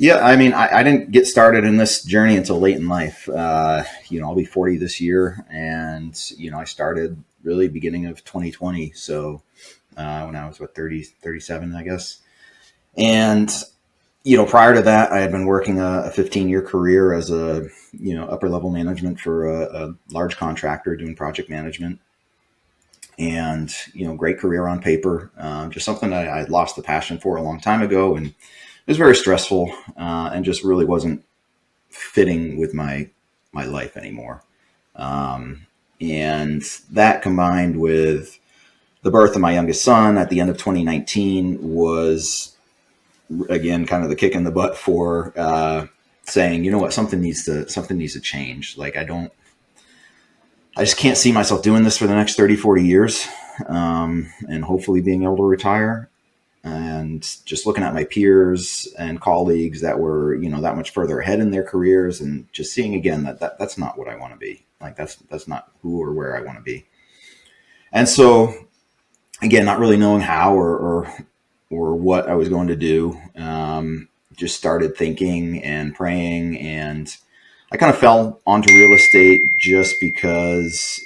Yeah, I mean, I didn't get started in this journey until late in life. I'll be 40 this year, and I started really beginning of 2020. So when I was 37, I guess. And prior to that, I had been working a 15-year career as a upper level management for a large contractor doing project management, and great career on paper. Just something that I lost the passion for a long time ago, and it was very stressful, and just really wasn't fitting with my life anymore. And that combined with the birth of my youngest son at the end of 2019 was again kind of the kick in the butt for saying, you know what, something needs to change. Like I just can't see myself doing this for the next 30, 40 years, and hopefully being able to retire. And just looking at my peers and colleagues that were, that much further ahead in their careers, and just seeing again that's not what I want to be. Like that's not who or where I want to be. And so again, not really knowing how or what I was going to do, just started thinking and praying, and I kind of fell onto real estate just because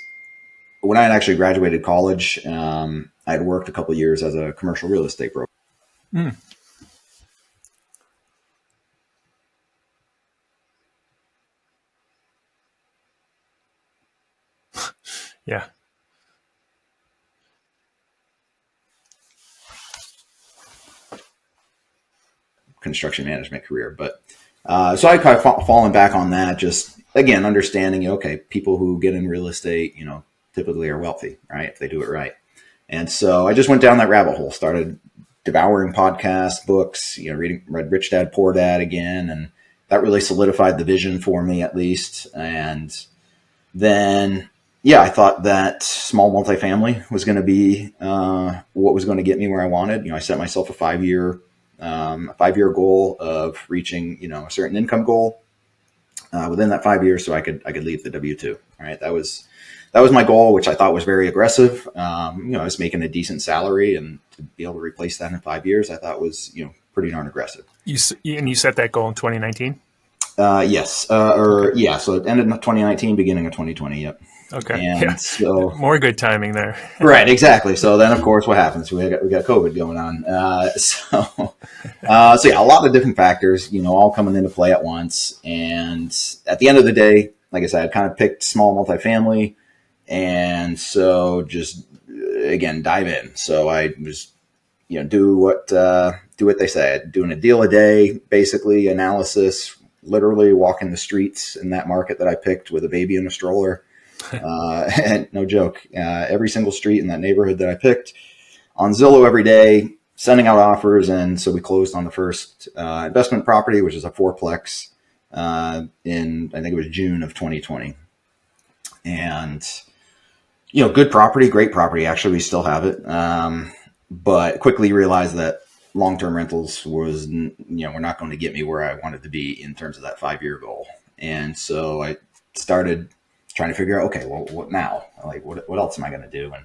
when I had actually graduated college, I had worked a couple of years as a commercial real estate broker. Mm. Yeah. Construction management career. But so I kind of fallen back on that, just again, understanding, okay, people who get in real estate, typically are wealthy, right? If they do it right. And so I just went down that rabbit hole, started devouring podcasts, books, read Rich Dad, Poor Dad again. And that really solidified the vision for me, at least. And then, yeah, I thought that small multifamily was going to be what was going to get me where I wanted. I set myself a 5-year goal of reaching, a certain income goal within that 5 years, so I could leave the W-2. All right, that was my goal, which I thought was very aggressive. I was making a decent salary, and to be able to replace that in 5 years, I thought was pretty darn aggressive. You set that goal in 2019? Yes, yeah. So it ended in 2019, beginning of 2020. Yep. Okay. And yeah. So more good timing there. Right, exactly. So then, of course, what happens? We got COVID going on. So yeah, a lot of different factors, all coming into play at once. And at the end of the day, like I said, I kind of picked small multifamily, and so just again dive in. So I was, do what they say, doing a deal a day, basically analysis, literally walking the streets in that market that I picked with a baby in a stroller. And no joke, every single street in that neighborhood that I picked on Zillow every day, sending out offers. And so we closed on the first investment property, which is a fourplex, in, I think it was June of 2020. And, good property, great property. Actually, we still have it. But quickly realized that long-term rentals was, were not going to get me where I wanted to be in terms of that 5-year goal. And so I started trying to figure out, okay, well, what now? Like, what else am I going to do? And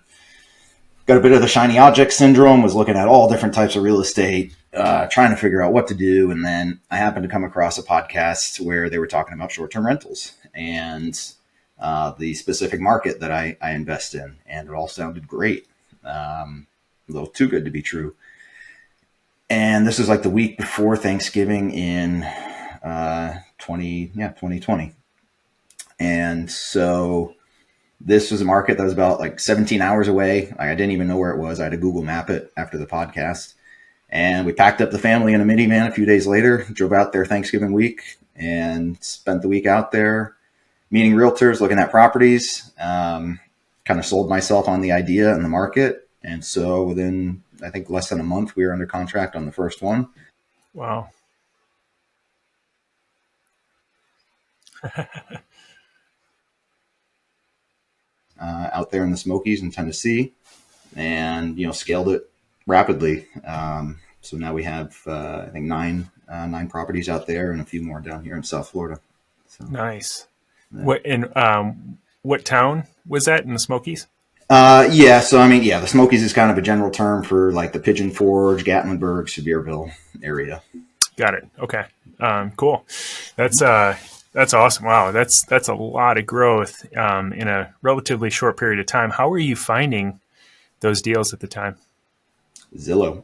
got a bit of the shiny object syndrome, was looking at all different types of real estate, trying to figure out what to do. And then I happened to come across a podcast where they were talking about short-term rentals and the specific market that I invest in. And it all sounded great. A little too good to be true. And this is like the week before Thanksgiving in 2020. And so this was a market that was about like 17 hours away. I didn't even know where it was. I had to Google map it after the podcast. And we packed up the family in a minivan a few days later, drove out there Thanksgiving week, and spent the week out there meeting realtors, looking at properties, kind of sold myself on the idea and the market. And so within, I think, less than a month, we were under contract on the first one. Wow. Out there in the Smokies in Tennessee, and scaled it rapidly. So now we have I think nine properties out there, and a few more down here in South Florida. So, nice. Yeah. What town was that in the Smokies? Yeah. So I mean, yeah, the Smokies is kind of a general term for like the Pigeon Forge, Gatlinburg, Sevierville area. Got it. Okay. Cool. That's awesome. Wow. That's a lot of growth in a relatively short period of time. How were you finding those deals at the time? Zillow.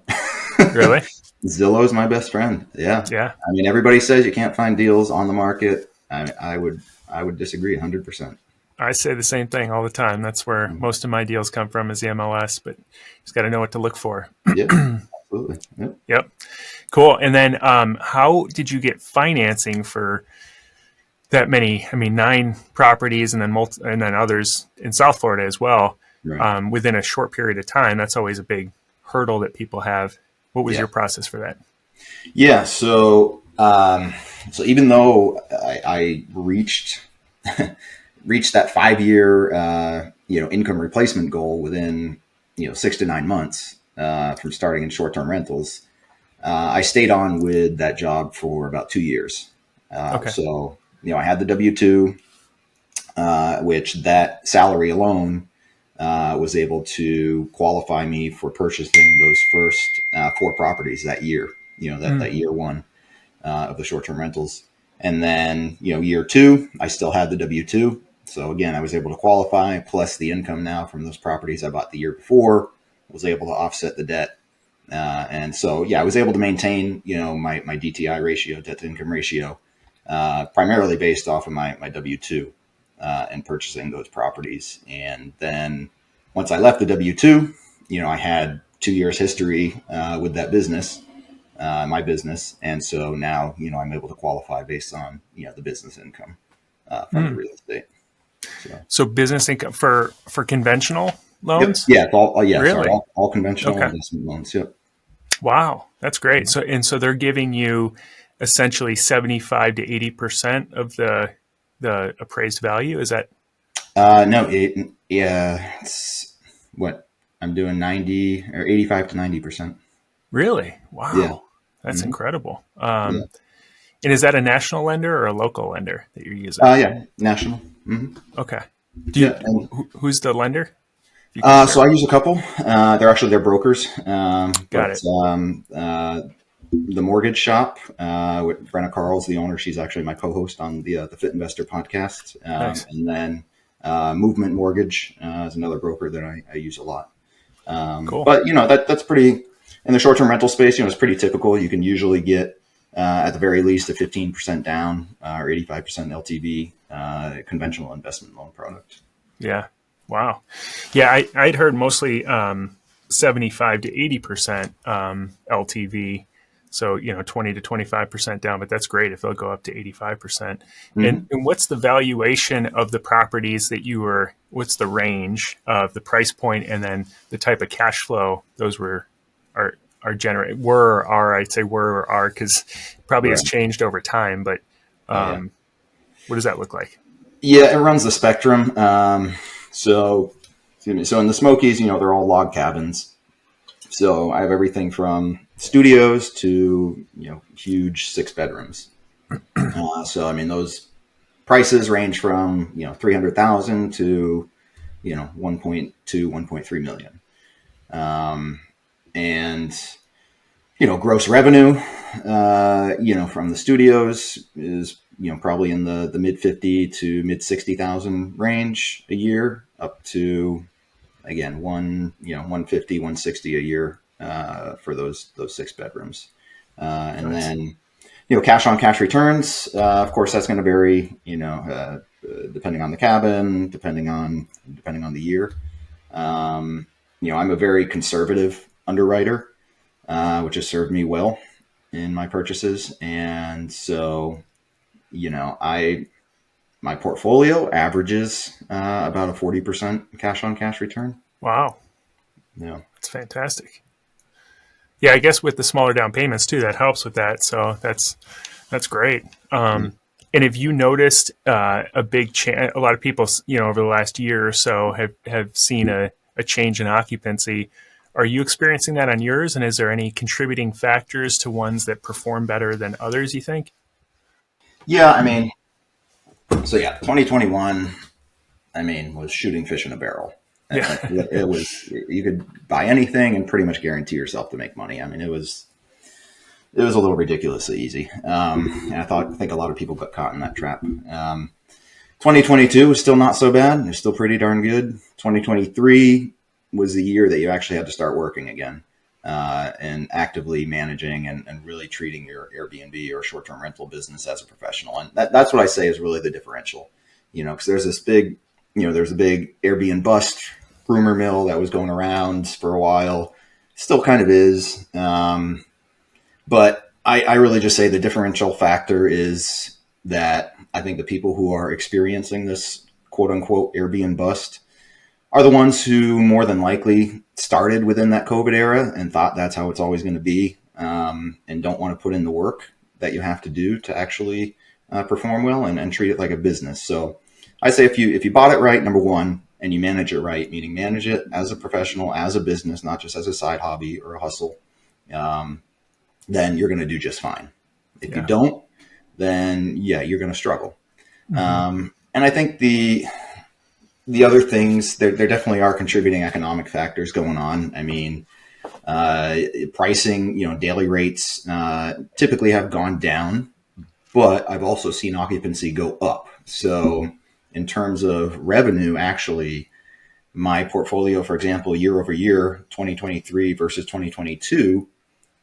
Really? Zillow is my best friend. Yeah. Yeah. I mean, everybody says you can't find deals on the market. I would disagree 100%. I say the same thing all the time. That's where most of my deals come from is the MLS, but just got to know what to look for. Yeah, absolutely. Yep. Yep. Cool. And then how did you get financing for that many? I mean, 9 properties and then and then others in South Florida as well Right. within a short period of time. That's always a big hurdle that people have. What was Yeah. your process for that? Yeah. So even though I reached that 5 year income replacement goal within 6 to 9 months from starting in short term rentals, I stayed on with that job for about 2 years. Okay. So I had the W-2, which that salary alone was able to qualify me for purchasing those first 4 properties that year. That year one of the short term rentals, and then year two, I still had the W-2. So again, I was able to qualify, plus the income now from those properties I bought the year before was able to offset the debt. And so, I was able to maintain, my DTI ratio, debt to income ratio, primarily based off of my W-2 and purchasing those properties. And then once I left the W-2, I had 2 years history with that business, my business. And so now, I'm able to qualify based on, the business income from the real estate. So business income for conventional Yep. loans? Yeah. It's all, yeah. Sorry. Really? All conventional Okay. investment loans. Yep. Wow, that's great. So they're giving you essentially 75 to 80% of the appraised value. Is that No, yeah, it's what I'm doing 90 or 85 to 90%. really? Yeah. Wow, that's Hmm. incredible. Yeah. And is that a national lender or a local lender that you're using? Yeah. National. Hmm. Okay. Yeah. And, Who's the lender? If you can share. so I use a couple. They're brokers. Got But it. the mortgage shop, with Brenna Carl's the owner. She's actually my co-host on the Fit Investor podcast. Nice. And then Movement Mortgage is another broker that I use a lot. Cool. But that's pretty in the short-term rental space. It's pretty typical. You can usually get at the very least a 15% down or 85% LTV conventional investment loan product. Yeah. Wow. Yeah, I'd heard mostly 75 to 80% LTV. So, 20 to 25% down, but that's great if they'll go up to 85%. Mm-hmm. And what's the valuation of the properties that what's the range of the price point and then the type of cash flow those are generate were or are, I'd say were or are, because probably has Right. changed over time, but Yeah. what does that look like? Yeah, it runs the spectrum. So in the Smokies, they're all log cabins. So I have everything from studios to huge 6 bedrooms. So I mean those prices range from 300,000 to 1.2, 1.3 million. And gross revenue from the studios is probably in the mid 50 to mid 60,000 range a year, up to again 150, 160 a year for those 6 bedrooms. And Nice. then cash on cash returns, of course that's going to vary depending on the cabin, depending on the year. I'm a very conservative underwriter, which has served me well in my purchases. And so, my portfolio averages about a 40% cash on cash return. Wow. Yeah. That's fantastic. Yeah, I guess with the smaller down payments too, that helps with that. So that's great. And have you noticed a big change? A lot of people, over the last year or so, have seen a change in occupancy. Are you experiencing that on yours? And is there any contributing factors to ones that perform better than others, you think? Yeah. I mean, 2021, was shooting fish in a barrel. Yeah. It was, you could buy anything and pretty much guarantee yourself to make money. I mean, it was it was a little ridiculously easy. And I think a lot of people got caught in that trap. 2022 was still not so bad. It's still pretty darn good. 2023 was the year that you actually had to start working again, and actively managing and really treating your Airbnb or short-term rental business as a professional. And that's what I say is really the differential, because there's this big, there's a big Airbnb bust rumor mill that was going around for a while. Still kind of is. But I really just say the differential factor is that I think the people who are experiencing this quote unquote Airbnb bust are the ones who more than likely started within that COVID era and thought that's how it's always going to be, and don't want to put in the work that you have to do to actually perform well and treat it like a business. So I say if you bought it right, number one, and you manage it right, meaning manage it as a professional, as a business, not just as a side hobby or a hustle, then you're going to do just fine. If you don't, then you're going to struggle. Mm-hmm. And I think the other things, there definitely are contributing economic factors going on. I mean, pricing, daily rates typically have gone down, but I've also seen occupancy go up. So in terms of revenue, actually, my portfolio, for example, year over year, 2023 versus 2022,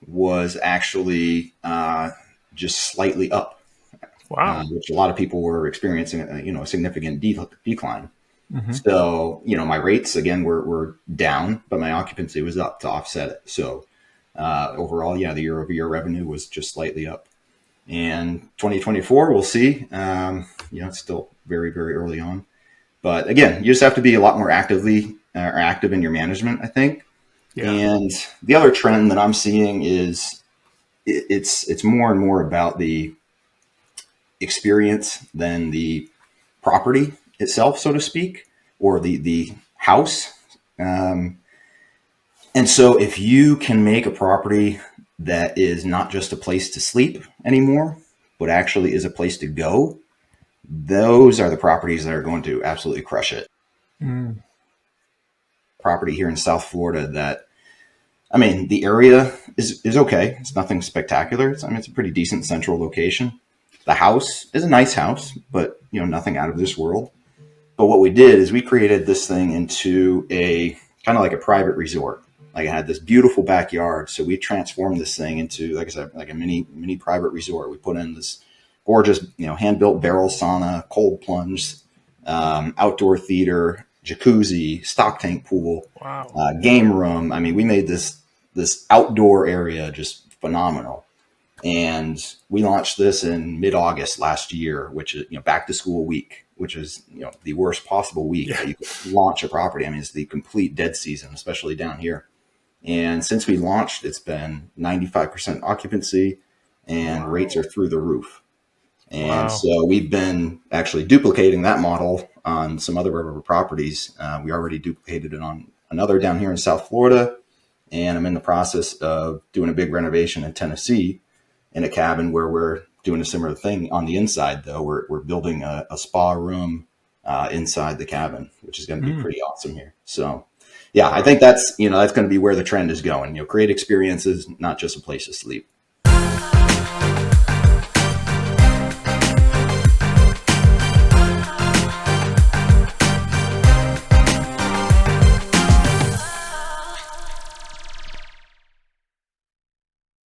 was actually just slightly up. Wow. Which a lot of people were experiencing, a significant decline. Mm-hmm. So, my rates, again, were down, but my occupancy was up to offset it. So overall, the year over year revenue was just slightly up. And 2024, we'll see. It's still very, very early on. But again, you just have to be a lot more active in your management, I think. Yeah. And the other trend that I'm seeing is it's more and more about the experience than the property itself, so to speak, or the house. And so if you can make a property that is not just a place to sleep anymore, but actually is a place to go, those are the properties that are going to absolutely crush it. Mm. Property here in South Florida that, the area is okay. It's nothing spectacular. It's a pretty decent central location. The house is a nice house, but nothing out of this world. But what we did is we created this thing into a kind of like a private resort. Like it had this beautiful backyard. So we transformed this thing into, like I said, like a mini private resort. We put in this gorgeous, hand-built barrel sauna, cold plunge, outdoor theater, jacuzzi, stock tank pool, wow. Game room. We made this outdoor area just phenomenal. And we launched this in mid-August last year, which is, back to school week, which is, the worst possible week that you could launch a property. It's the complete dead season, especially down here. And since we launched, it's been 95% occupancy and rates are through the roof. And so we've been actually duplicating that model on some other of our properties. We already duplicated it on another down here in South Florida. And I'm in the process of doing a big renovation in Tennessee in a cabin where we're doing a similar thing on the inside, though. We're building a spa room inside the cabin, which is going to be pretty awesome here. So, I think that's going to be where the trend is going. Create experiences, not just a place to sleep.